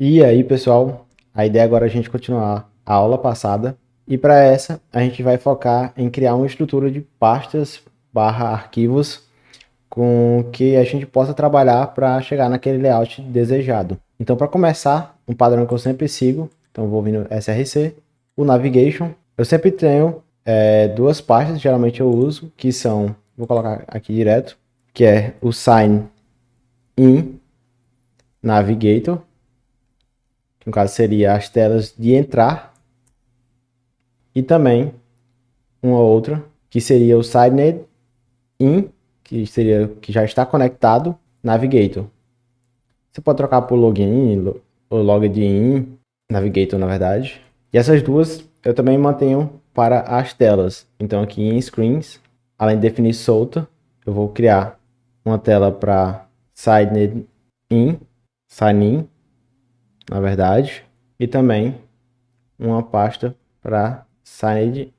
E aí, pessoal, a ideia agora é a gente continuar a aula passada. E para essa, a gente vai focar em criar uma estrutura de pastas barra arquivos com que a gente possa trabalhar para chegar naquele layout desejado. Então, para começar, um padrão que eu sempre sigo, então vou vir no SRC, o Navigation. Eu sempre tenho duas pastas, geralmente eu uso, que são, vou colocar aqui direto, que é o Sign in Navigator, que no caso seria as telas de entrar, e também uma outra, que seria o Signed in, que seria que já está conectado, Navigator. Você pode trocar por login ou logged in, Navigator na verdade. E essas duas eu também mantenho para as telas. Então aqui em Screens, além de definir solta, eu vou criar uma tela para Signed in, Sign in, na verdade, e também uma pasta para Signed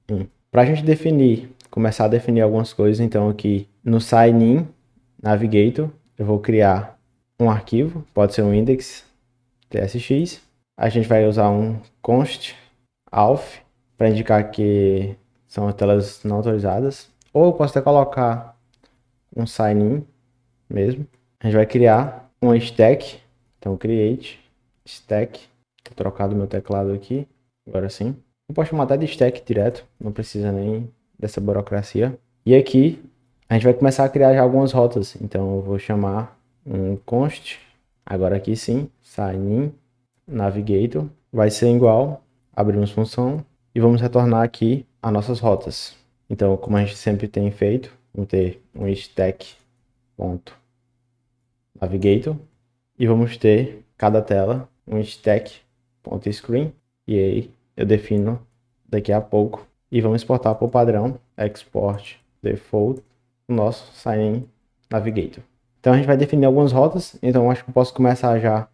in. Para a gente definir, começar a definir algumas coisas, então aqui no Sign in Navigator, eu vou criar um arquivo, pode ser um index tsx. A gente vai usar um const auth para indicar que são as telas não autorizadas. Ou eu posso até colocar um sign in mesmo. A gente vai criar uma stack, então create stack. Vou trocar do meu teclado aqui, agora sim. Eu posso chamar até de stack direto, não precisa nem dessa burocracia. E aqui a gente vai começar a criar já algumas rotas. Então eu vou chamar um const, agora aqui sim, sign in navigator, vai ser igual, abrimos função e vamos retornar aqui as nossas rotas. Então, como a gente sempre tem feito, vamos ter um stack.navigator e vamos ter cada tela um stack.screen, e aí eu defino daqui a pouco e vamos exportar por padrão export default o nosso sign in navigator. Então a gente vai definir algumas rotas, então acho que eu posso começar já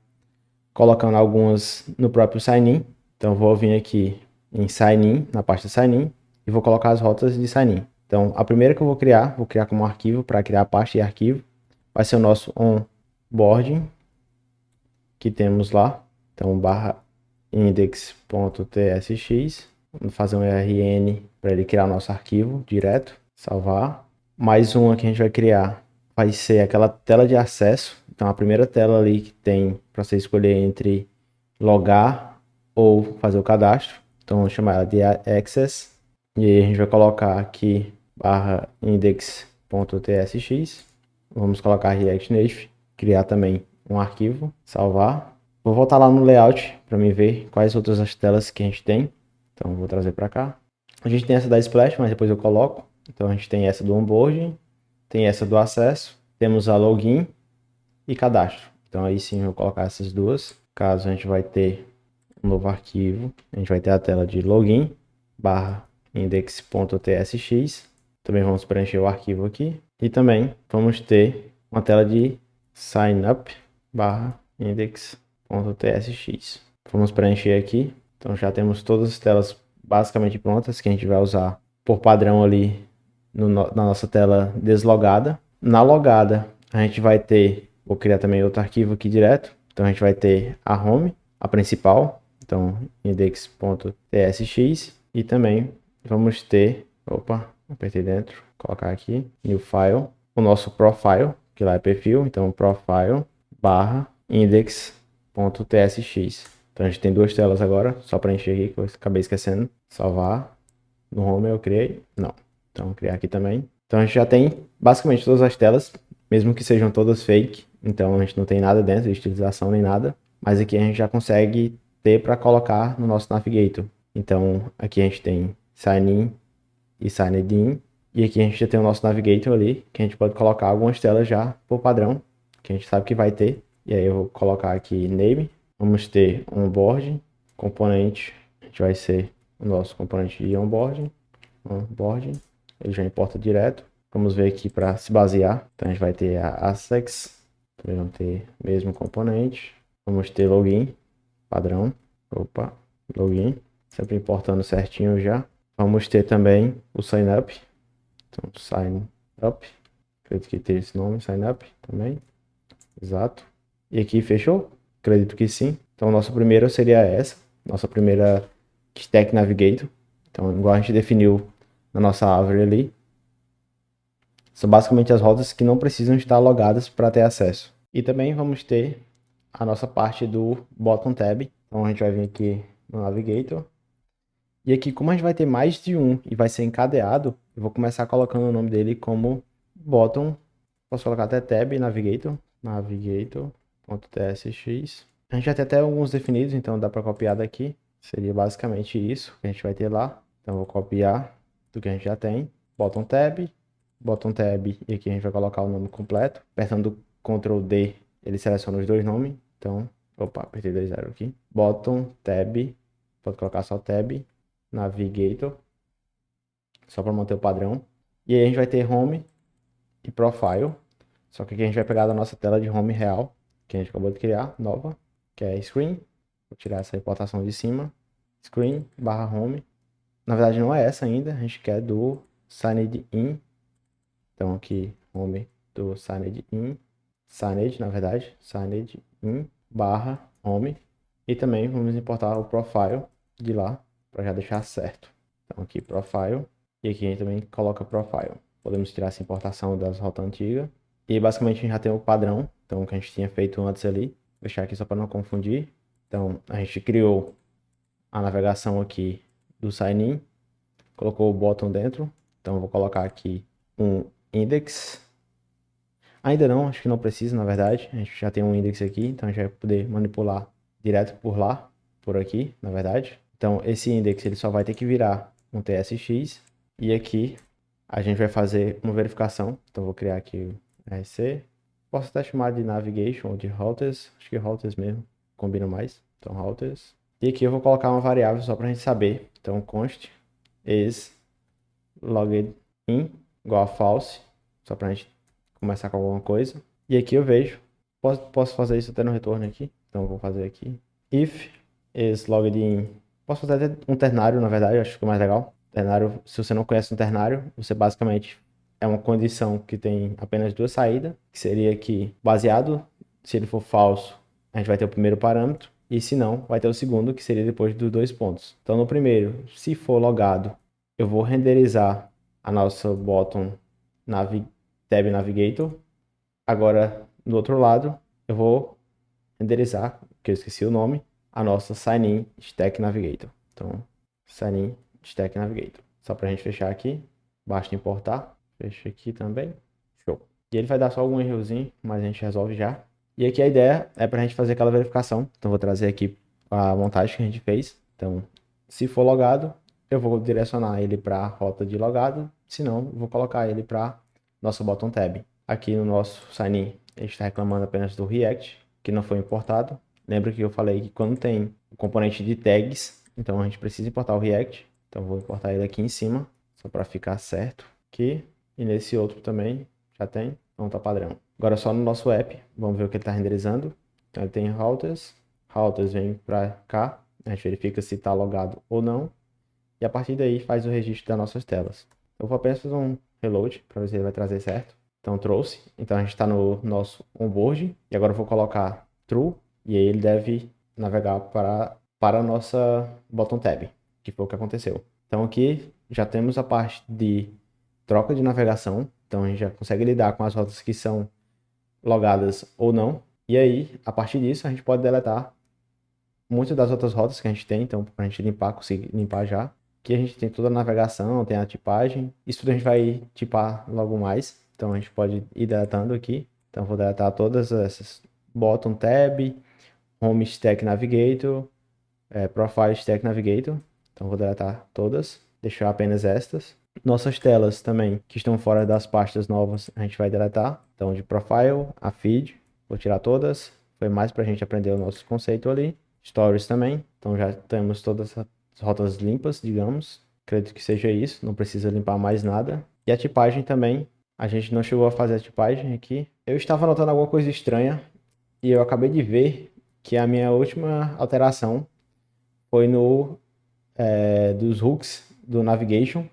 colocando algumas no próprio sign in. Então vou vir aqui em sign in, na pasta sign in, e vou colocar as rotas de sign in. Então a primeira que eu vou criar como arquivo para criar a pasta e arquivo, vai ser o nosso onboarding, que temos lá. Então barra index.tsx, vamos fazer um rn para ele criar o nosso arquivo direto, salvar. Mais uma que a gente vai criar vai ser aquela tela de acesso. Então a primeira tela ali que tem para você escolher entre logar ou fazer o cadastro. Então vamos chamar ela de access. E aí a gente vai colocar aqui barra index.tsx. Vamos colocar React Native, criar também um arquivo, salvar. Vou voltar lá no layout para me ver quais outras as telas que a gente tem. Então vou trazer para cá. A gente tem essa da Splash, mas depois eu coloco. Então a gente tem essa do onboarding, tem essa do acesso, temos a login e cadastro. Então aí sim eu vou colocar essas duas. Caso a gente vai ter um novo arquivo, a gente vai ter a tela de login barra index.tsx. Também vamos preencher o arquivo aqui. E também vamos ter uma tela de signup barra index.tsx. Vamos preencher aqui. Então já temos todas as telas basicamente prontas que a gente vai usar por padrão ali na nossa tela deslogada. Na logada a gente vai ter, vou criar também outro arquivo aqui direto. Então a gente vai ter a home, a principal, então index.tsx, e também vamos ter, apertei dentro, colocar aqui, new file, o nosso profile, que lá é perfil, então profile barra index.tsx. Então a gente tem duas telas agora, só para encher aqui, que eu acabei esquecendo. Salvar. No home eu criei? Não. Então criar aqui também. Então a gente já tem basicamente todas as telas, mesmo que sejam todas fake. Então a gente não tem nada dentro de estilização nem nada. Mas aqui a gente já consegue ter para colocar no nosso Navigator. Então aqui a gente tem sign in e signed in. E aqui a gente já tem o nosso Navigator ali, que a gente pode colocar algumas telas já por padrão, que a gente sabe que vai ter. E aí eu vou colocar aqui name. Vamos ter onboarding, componente, a gente vai ser o nosso componente de onboarding, ele já importa direto. Vamos ver aqui para se basear. Então a gente vai ter a ASICS, também vamos ter o mesmo componente. Vamos ter login, padrão, login, sempre importando certinho já. Vamos ter também o sign up, então sign up, acredito que tem esse nome, sign up também, exato. E aqui fechou? Acredito que sim. Então, nossa primeira seria essa, nossa primeira Stack Navigator. Então, igual a gente definiu na nossa árvore ali, são basicamente as rotas que não precisam estar logadas para ter acesso. E também vamos ter a nossa parte do Bottom Tab. Então, a gente vai vir aqui no Navigator. E aqui, como a gente vai ter mais de um e vai ser encadeado, eu vou começar colocando o nome dele como Bottom. Posso colocar até Tab Navigator. Navigator.tsx. A gente já tem até alguns definidos, então dá para copiar daqui. Seria basicamente isso que a gente vai ter lá. Então, eu vou copiar do que a gente já tem. Bottom Tab. Bottom Tab. E aqui a gente vai colocar o nome completo. Apertando Ctrl D, ele seleciona os dois nomes. Então, opa, apertei 2.0 aqui. Bottom Tab. Pode colocar só Tab. Navigator. Só para manter o padrão. E aí a gente vai ter Home e Profile. Só que aqui a gente vai pegar da nossa tela de home real, que a gente acabou de criar, nova, que é Screen. Vou tirar essa importação de cima. Screen barra Home. Na verdade não é essa ainda, a gente quer do Signed In. Então aqui, Home do Signed In. Signed, na verdade, Signed In barra Home. E também vamos importar o Profile de lá, para já deixar certo. Então aqui, Profile. E aqui a gente também coloca Profile. Podemos tirar essa importação das rotas antigas. E basicamente a gente já tem o padrão, então que a gente tinha feito antes ali. Vou deixar aqui só para não confundir. Então a gente criou a navegação aqui do sign-in, colocou o bottom dentro. Então eu vou colocar aqui um index. Ainda não, acho que não precisa, na verdade. A gente já tem um index aqui, então a gente vai poder manipular direto por lá, por aqui, na verdade. Então esse index ele só vai ter que virar um TSX. E aqui a gente vai fazer uma verificação. Então eu vou criar aqui RC. Posso até chamar de navigation ou de routers. Acho que routers mesmo combina mais. Então routers. E aqui eu vou colocar uma variável só para a gente saber. Então const is logged in igual a false. Só para a gente começar com alguma coisa. E aqui eu vejo. Posso fazer isso até no retorno aqui. Então eu vou fazer aqui. If is logged in. Posso fazer até um ternário, na verdade. Acho que fica mais legal. Ternário, se você não conhece um ternário, você basicamente é uma condição que tem apenas duas saídas, que seria que, baseado, se ele for falso, a gente vai ter o primeiro parâmetro, e se não, vai ter o segundo, que seria depois dos dois pontos. Então, no primeiro, se for logado, eu vou renderizar a nossa bottom tab navigator. Agora, no outro lado, eu vou renderizar, que eu esqueci o nome, a nossa sign-in stack navigator. Então, sign-in stack navigator. Só para a gente fechar aqui, basta importar. Fecha aqui também. Show. E ele vai dar só algum errozinho, mas a gente resolve já. E aqui a ideia é para a gente fazer aquela verificação. Então vou trazer aqui a montagem que a gente fez. Então, se for logado, eu vou direcionar ele para a rota de logado. Se não, vou colocar ele para nosso bottom tab. Aqui no nosso sign-in, a gente está reclamando apenas do React, que não foi importado. Lembra que eu falei que quando tem o componente de tags, então a gente precisa importar o React. Então vou importar ele aqui em cima, só para ficar certo aqui. E nesse outro também já tem, então tá padrão. Agora só no nosso app, vamos ver o que ele está renderizando. Então ele tem routers, routers vem para cá, a gente verifica se está logado ou não. E a partir daí faz o registro das nossas telas. Eu vou apenas fazer um reload para ver se ele vai trazer certo. Então trouxe, então a gente está no nosso onboard. E agora eu vou colocar true, e aí ele deve navegar para a nossa bottom tab, que foi o que aconteceu. Então aqui já temos a parte de troca de navegação, então a gente já consegue lidar com as rotas que são logadas ou não. E aí, a partir disso, a gente pode deletar muitas das outras rotas que a gente tem, então para a gente limpar, conseguir limpar já. Aqui a gente tem toda a navegação, tem a tipagem, isso tudo a gente vai tipar logo mais, então a gente pode ir deletando aqui. Então vou deletar todas essas, bottom tab, home stack navigator, profile stack navigator, então vou deletar todas, deixar apenas estas. Nossas telas também, que estão fora das pastas novas, a gente vai deletar. Então, de profile, a feed, vou tirar todas. Foi mais para a gente aprender o nosso conceito ali. Stories também. Então, já temos todas as rotas limpas, digamos. Acredito que seja isso, não precisa limpar mais nada. E a tipagem também, a gente não chegou a fazer a tipagem aqui. Eu estava notando alguma coisa estranha e eu acabei de ver que a minha última alteração foi no dos hooks do navigation.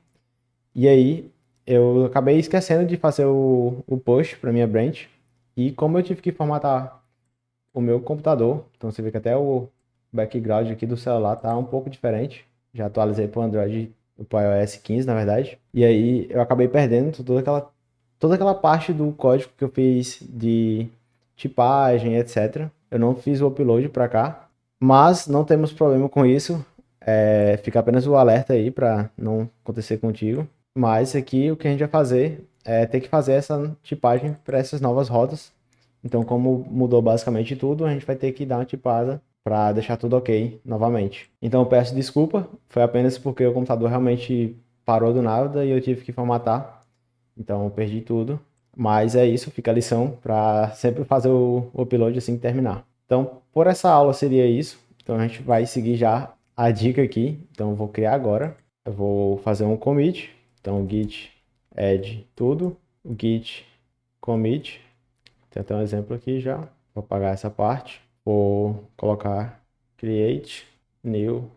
E aí, eu acabei esquecendo de fazer o push para minha branch. E como eu tive que formatar o meu computador. Então você vê que até o background aqui do celular tá um pouco diferente. Já atualizei para o Android, para o iOS 15, na verdade. E aí eu acabei perdendo toda aquela parte do código que eu fiz de tipagem, etc. Eu não fiz o upload para cá, mas não temos problema com isso. Fica apenas o alerta aí para não acontecer contigo. Mas aqui o que a gente vai fazer é ter que fazer essa tipagem para essas novas rotas. Então, como mudou basicamente tudo, a gente vai ter que dar uma tipada para deixar tudo ok novamente. Então, eu peço desculpa, foi apenas porque o computador realmente parou do nada e eu tive que formatar. Então, eu perdi tudo. Mas é isso, fica a lição para sempre fazer o upload assim que terminar. Então, por essa aula seria isso. Então, a gente vai seguir já a dica aqui. Então, eu vou criar agora. Eu vou fazer um commit. Então, git add tudo, git commit. Tem até um exemplo aqui já. Vou apagar essa parte. Vou colocar create new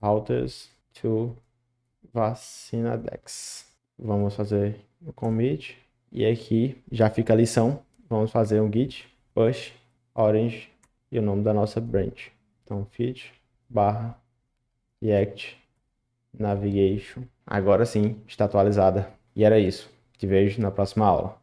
routers to Vacinadex. Vamos fazer o commit. E aqui já fica a lição. Vamos fazer um git push orange e o nome da nossa branch. Então, fit barra react navigation. Agora sim, está atualizada. E era isso. Te vejo na próxima aula.